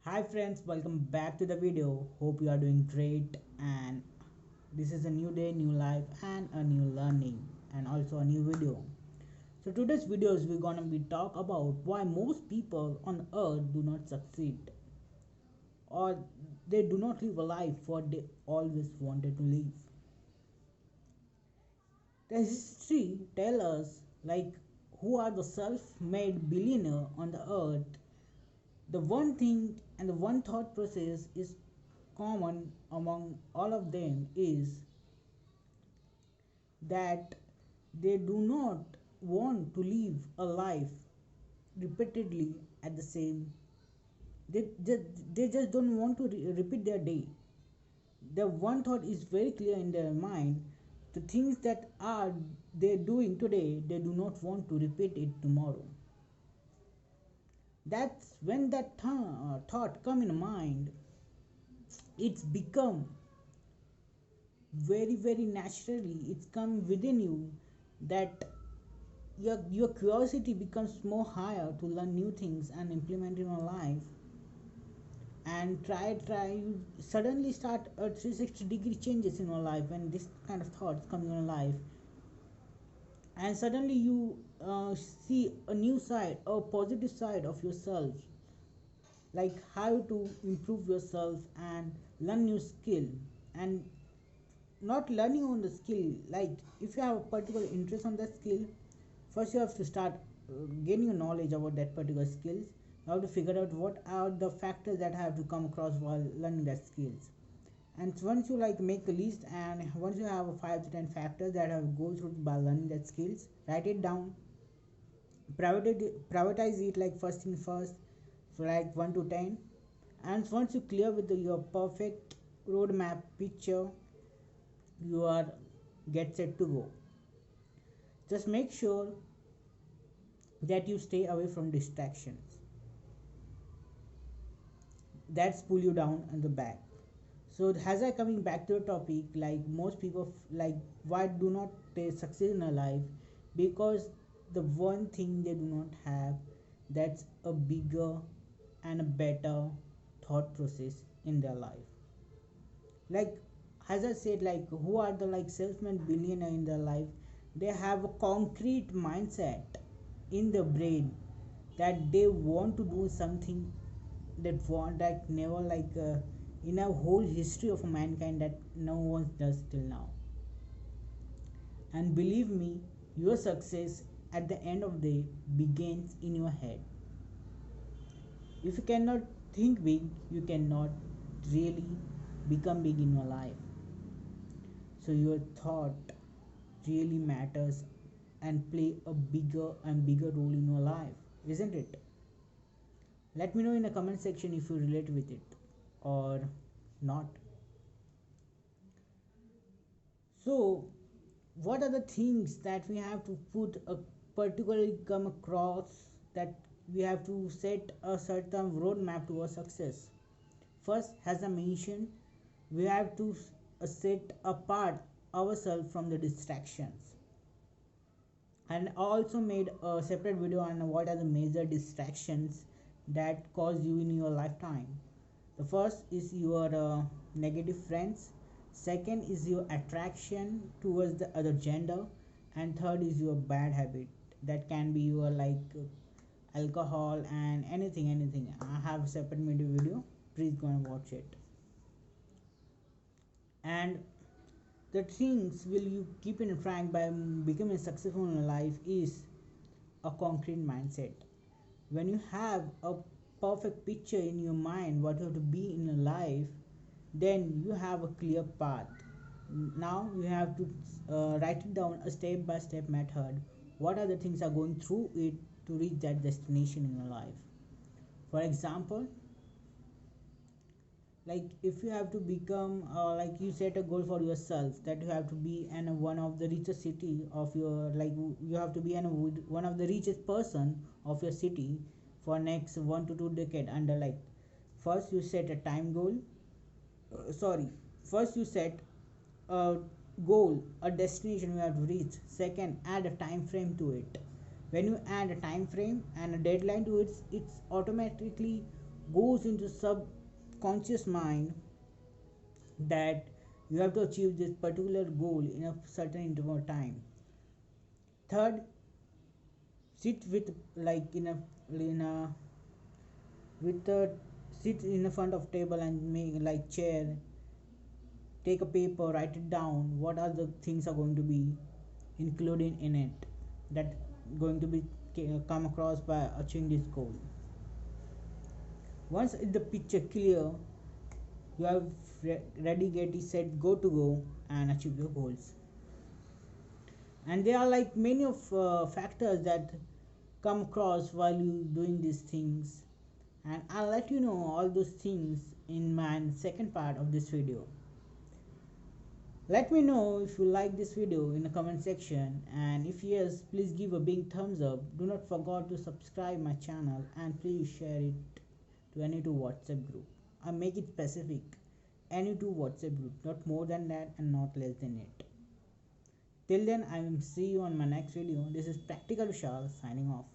Hi friends, welcome back to the video. Hope you are doing great, and this is a new day, new life and a new learning and also a new video. So today's videos we're gonna be talk about why most people on earth do not succeed, or they do not live a life what they always wanted to live. The history tell us like who are the self-made billionaire on the earth. The one thing and the one thought process is common among all of them is that they do not want to live a life repeatedly at the same. They just don't want to repeat their day. The one thought is very clear in their mind. The things that are they doing today, they do not want to repeat it tomorrow. That's when that thought come in mind. It's become very naturally, it's come within you that your curiosity becomes more higher to learn new things and implement in your life, and try you suddenly start a 360-degree changes in your life when this kind of thoughts come in your life, and suddenly you see a new side, a positive side of yourself, like how to improve yourself and learn new skill. And not learning on the skill, like if you have a particular interest on that skill, first you have to start gaining knowledge about that particular skills. You have to figure out what are the factors that have to come across while learning that skills. And once you like make a list, and once you have 5 to 10 factors that have go through by learning that skills, write it down, prioritize it like first thing first, so like 1 to 10. And once you clear with your perfect roadmap picture, you are get set to go. Just make sure that you stay away from distractions that's pull you down in the back. So as I coming back to the topic, like most people like why do not they succeed in a life, because the one thing they do not have, that's a bigger and a better thought process in their life. Like as I said, like who are the like self-made billionaire in their life, they have a concrete mindset in the brain that they want to do something that want that never like in a whole history of mankind that no one does till now. And believe me, your success at the end of the day begins in your head. If you cannot think big, you cannot really become big in your life. So your thought really matters and play a bigger and bigger role in your life, isn't it? Let me know in the comment section if you relate with it or not. So what are the things that we have to put a particularly come across, that we have to set a certain roadmap to our success? First, as I mentioned, we have to set apart ourselves from the distractions. And I also made a separate video on what are the major distractions that cause you in your lifetime. The first is your negative friends, second is your attraction towards the other gender, and third is your bad habit, that can be your like alcohol and anything. I have a separate video, please go and watch it. And the things will you keep in track by becoming successful in life is a concrete mindset. When you have a perfect picture in your mind what you have to be in your life, then you have a clear path. Now you have to write it down, a step by step method, what are the things are going through it to reach that destination in your life. For example, like if you have to become like you set a goal for yourself that you have to be in one of the richest city of your, like you have to be in one of the richest person of your city for next 1 to 2 decade under, like first you set a time goal, sorry, first you set a goal, a destination you have to reach. Second, add a time frame to it. When you add a time frame and a deadline to it, it's automatically goes into subconscious mind that you have to achieve this particular goal in a certain interval of time. Third, sit with like in a with a sit in the front of table and make like chair, take a paper, write it down what are the things are going to be included in it that going to be come across by achieving this goal. Once the picture clear, you have ready, get set, go to go and achieve your goals. And there are like many of factors that come across while you doing these things, and I'll let you know all those things in my second part of this video. Let me know if you like this video in the comment section, and if yes, please give a big thumbs up. Do not forget to subscribe my channel and please share it to any two WhatsApp group. I make it specific, any two WhatsApp group, not more than that and not less than it. Till then, I will see you on my next video. This is Practical Vishal signing off.